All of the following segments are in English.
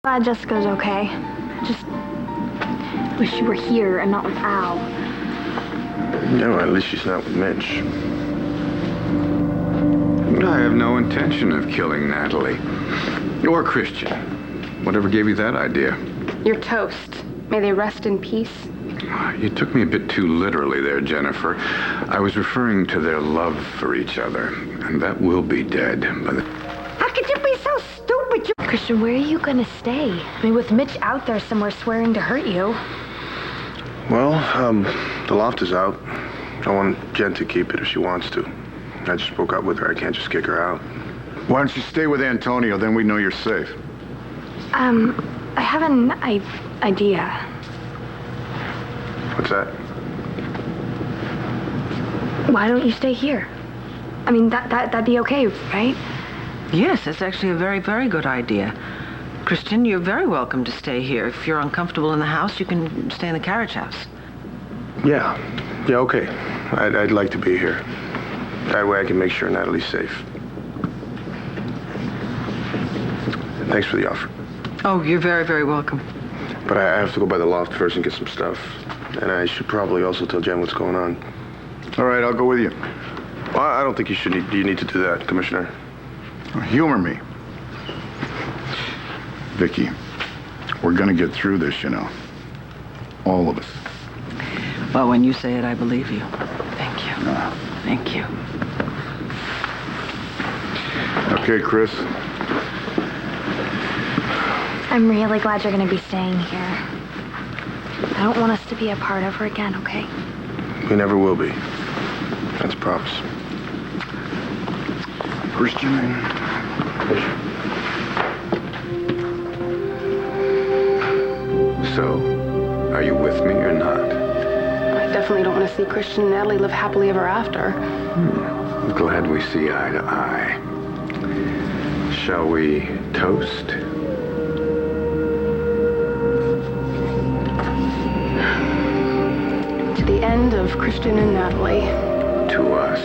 Glad Jessica's okay. Just wish she were here and not with Al. No, at least she's not with Mitch. I have no intention of killing Natalie. Or Christian. Whatever gave you that idea? You're toast. May they rest in peace. You took me a bit too literally there, Jennifer. I was referring to their love for each other, and that will be dead by the... How could you be so stupid? Christian, where are you gonna stay? I mean, with Mitch out there somewhere swearing to hurt you. Well, the loft is out. I want Jen to keep it if she wants to. I just broke up with her. I can't just kick her out. Why don't you stay with Antonio, then we know you're safe. I have an idea. What's that? Why don't you stay here? I mean, that'd be okay, right? Yes, that's actually a very, very good idea. Christian, you're very welcome to stay here. If you're uncomfortable in the house, you can stay in the carriage house. Yeah, okay. I'd like to be here. That way I can make sure Natalie's safe. Thanks for the offer. Oh, you're very, very welcome. But I have to go by the loft first and get some stuff. And I should probably also tell Jen what's going on. All right, I'll go with you. Well, I don't think you need to do that, Commissioner. Humor me. Viki, we're gonna get through this, you know. All of us. Well, when you say it, I believe you. Thank you. Thank you. Okay, Cris. I'm really glad you're gonna be staying here. I don't want us to be a part of her again, okay? We never will be. That's a promise. Christian. So, are you with me or not? I definitely don't want to see Christian and Natalie live happily ever after. I'm glad we see eye to eye. Shall we toast? To the end of Christian and Natalie. To us.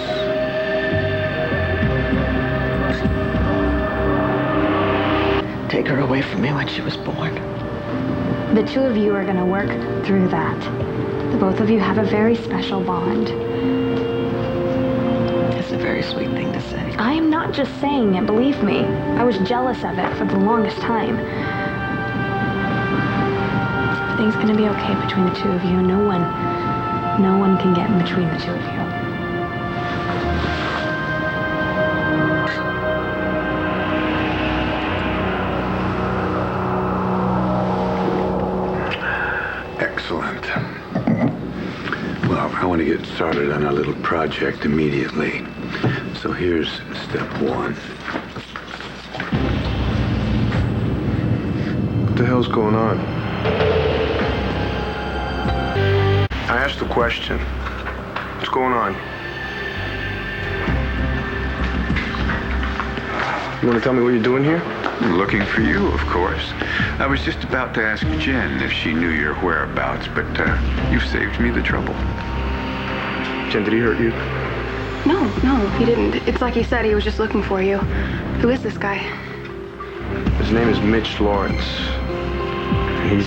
Take her away from me when she was born. The two of you are gonna work through that. The both of you have a very special bond. It's a very sweet thing to say. I am not just saying it, believe me. I was jealous of it for the longest time. Everything's gonna be okay between the two of you. No one can get in between the two of you. Excellent. Well, I want to get started on our little project immediately. So here's step one. What the hell's going on? I asked the question. What's going on? You want to tell me what you're doing here? Looking for you, of course. I was just about to ask Jen if she knew your whereabouts, but you've saved me the trouble. Jen, did he hurt you? No, he didn't. It's like he said, he was just looking for you. Who is this guy? His name is Mitch Lawrence. He's...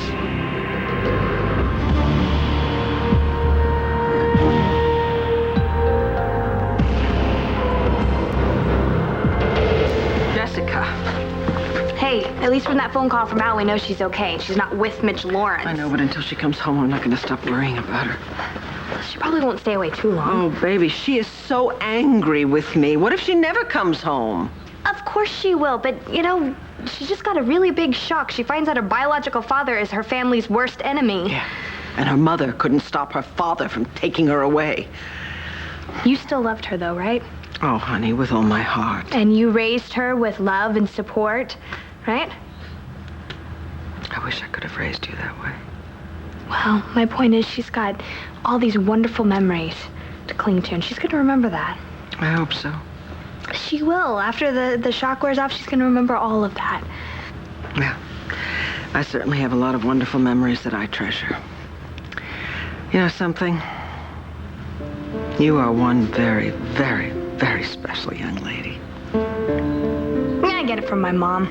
Jessica. Hey, at least from that phone call from Al, we know she's okay. She's not with Mitch Lawrence. I know, but until she comes home, I'm not going to stop worrying about her. She probably won't stay away too long. Oh, baby, she is so angry with me. What if she never comes home? Of course she will, but, you know, she just got a really big shock. She finds out her biological father is her family's worst enemy. Yeah, and her mother couldn't stop her father from taking her away. You still loved her, though, right? Oh, honey, with all my heart. And you raised her with love and support, right? I wish I could have raised you that way. Well, my point is she's got all these wonderful memories to cling to, and she's going to remember that. I hope so. She will. After the shock wears off, she's going to remember all of that. Yeah, I certainly have a lot of wonderful memories that I treasure. You know something? You are one very, very, very special young lady. I get it from my mom.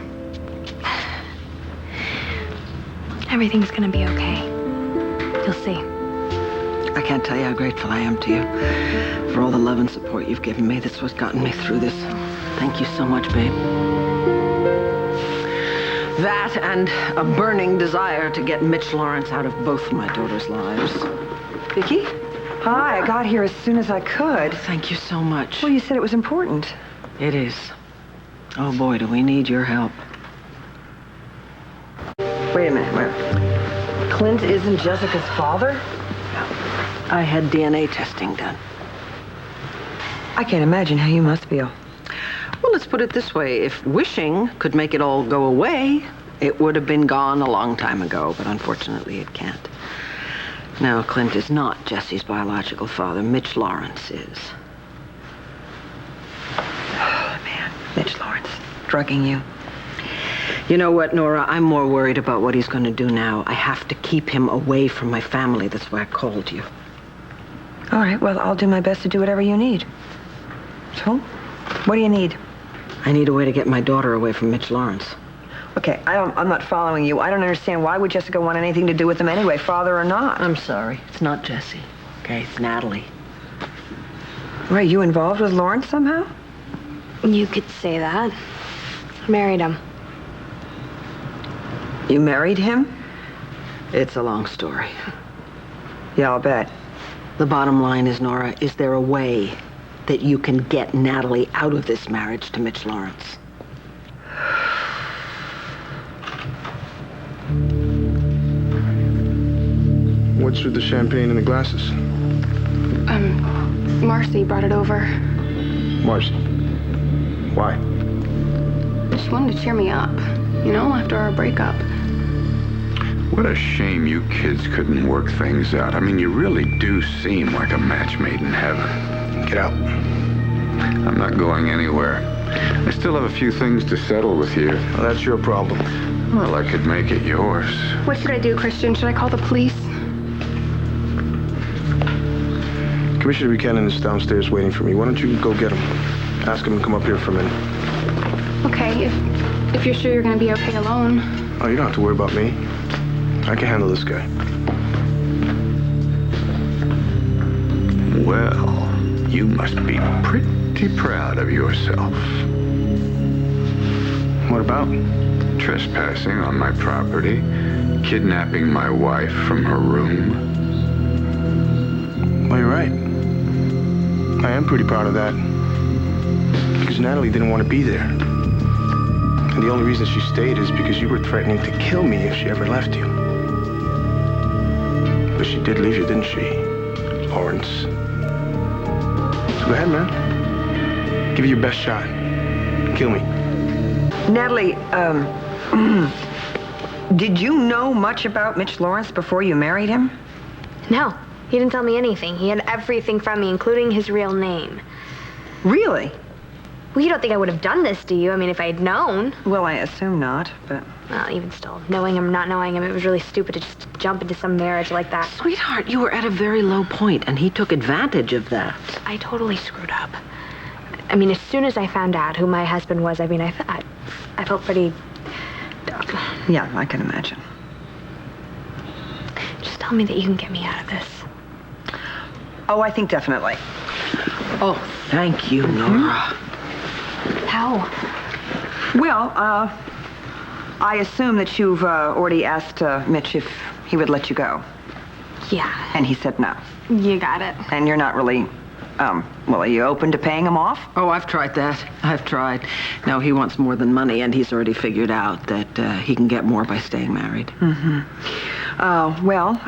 Everything's gonna be okay. You'll see. I can't tell you how grateful I am to you for all the love and support you've given me. That's what's gotten me through this. Thank you so much, babe. That and a burning desire to get Mitch Lawrence out of both my daughters' lives. Viki? Hi, I got here as soon as I could. Thank you so much. Well, you said it was important. It is. Oh, boy, do we need your help. Wait a minute. Clint isn't Jessica's father? I had DNA testing done. I can't imagine how you must feel. Well, let's put it this way. If wishing could make it all go away, it would have been gone a long time ago, but unfortunately it can't. Now, Clint is not Jesse's biological father. Mitch Lawrence is. Oh, man. Mitch Lawrence. Drugging you. You know what, Nora? I'm more worried about what he's going to do now. I have to keep him away from my family. That's why I called you. All right, well, I'll do my best to do whatever you need. So, what do you need? I need a way to get my daughter away from Mitch Lawrence. Okay, I'm not following you. I don't understand. Why would Jessica want anything to do with him anyway, father or not? I'm sorry. It's not Jesse. Okay, it's Natalie. Wait, you involved with Lawrence somehow? You could say that. I married him. You married him? It's a long story. Yeah, I'll bet. The bottom line is, Nora, is there a way that you can get Natalie out of this marriage to Mitch Lawrence? What's with the champagne and the glasses? Marcy brought it over. Marcy. Why? She wanted to cheer me up, after our breakup. What a shame you kids couldn't work things out. I mean, you really do seem like a match made in heaven. Get out. I'm not going anywhere. I still have a few things to settle with you. Well, that's your problem. Well, I could make it yours. What should I do, Christian? Should I call the police? Commissioner Buchanan is downstairs waiting for me. Why don't you go get him? Ask him to come up here for a minute. Okay, if you're sure you're going to be okay alone. Oh, you don't have to worry about me. I can handle this guy. Well, you must be pretty proud of yourself. What about? Trespassing on my property, kidnapping my wife from her room. Well, you're right. I am pretty proud of that. Because Natalie didn't want to be there. And the only reason she stayed is because you were threatening to kill me if she ever left you. But she did leave you, didn't she, Lawrence? So go ahead, man. Give it your best shot. Kill me. Natalie, did you know much about Mitch Lawrence before you married him? No, he didn't tell me anything. He had everything from me, including his real name. Really? Well, you don't think I would have done this, do you? I mean, if I had known. Well, I assume not, but... Well, even still, knowing him, not knowing him, it was really stupid to just jump into some marriage like that. Sweetheart, you were at a very low point, and he took advantage of that. I totally screwed up. I mean, as soon as I found out who my husband was, I felt pretty... Yeah, I can imagine. Just tell me that you can get me out of this. Oh, I think definitely. Oh, thank you, Nora. How? Well, I assume that you've already asked Mitch if he would let you go. Yeah. And he said no. You got it. And you're not really, well, are you open to paying him off? Oh, I've tried that. I've tried. No, he wants more than money, and he's already figured out that he can get more by staying married. Well,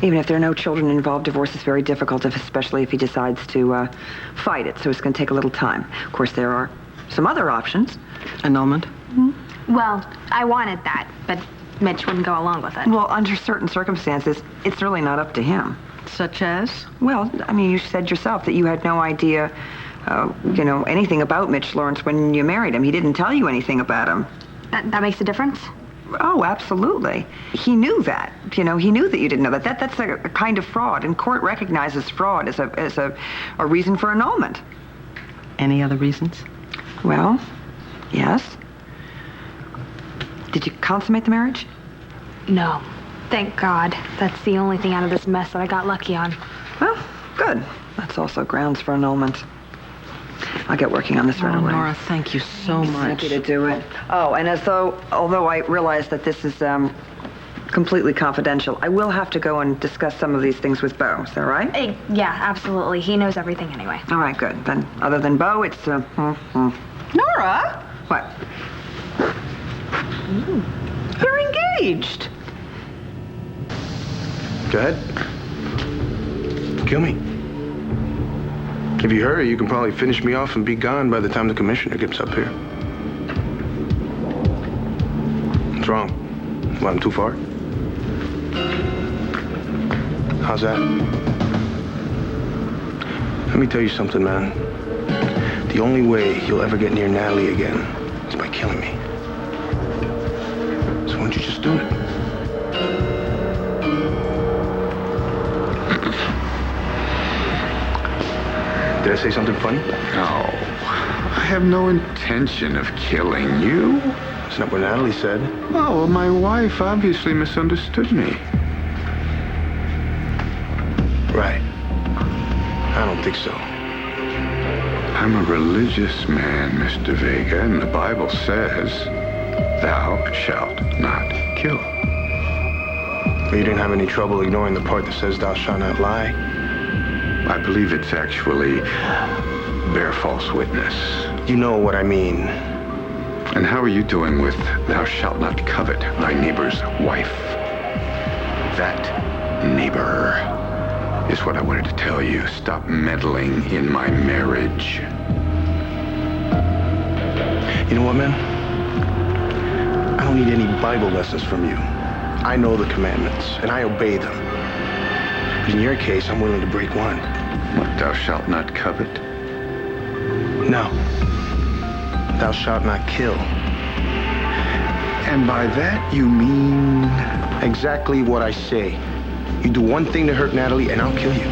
even if there are no children involved, divorce is very difficult, especially if he decides to fight it. So it's going to take a little time. Of course, there are some other options. Annulment? Well, I wanted that, but Mitch wouldn't go along with it. Well, under certain circumstances, it's really not up to him. Such as? Well, I mean, you said yourself that you had no idea, anything about Mitch Lawrence when you married him. He didn't tell you anything about him. That makes a difference? Oh, absolutely. He knew that. He knew that you didn't know that. That's a kind of fraud, and court recognizes fraud as a reason for annulment. Any other reasons? Well, yes. Did you consummate the marriage? No. Thank God. That's the only thing out of this mess that I got lucky on. Well, good. That's also grounds for annulment. I'll get working on this right away. Nora, thank you so much. Happy to do it. Oh, and although I realize that this is completely confidential, I will have to go and discuss some of these things with Bo. Is that right? Yeah, absolutely. He knows everything anyway. All right, good. Then, other than Bo, it's Nora? What? You're engaged. Go ahead. Kill me. If you hurry, you can probably finish me off and be gone by the time the commissioner gets up here. What's wrong? What, I'm too far? How's that? Let me tell you something, man. The only way you'll ever get near Natalie again is by killing me. So why don't you just do it? Did I say something funny? No. I have no intention of killing you. That's not what Natalie said. Oh, well, my wife obviously misunderstood me. Right. I don't think so. I'm a religious man, Mr. Vega, and the Bible says, thou shalt not kill. But you didn't have any trouble ignoring the part that says thou shalt not lie? I believe it's actually bear false witness. You know what I mean. And how are you doing with thou shalt not covet thy neighbor's wife? That neighbor is what I wanted to tell you. Stop meddling in my marriage. You know what, man? I don't need any Bible lessons from you. I know the commandments, and I obey them. But in your case, I'm willing to break one. What, thou shalt not covet? No. Thou shalt not kill. And by that you mean... Exactly what I say. You do one thing to hurt Natalie, and I'll kill you.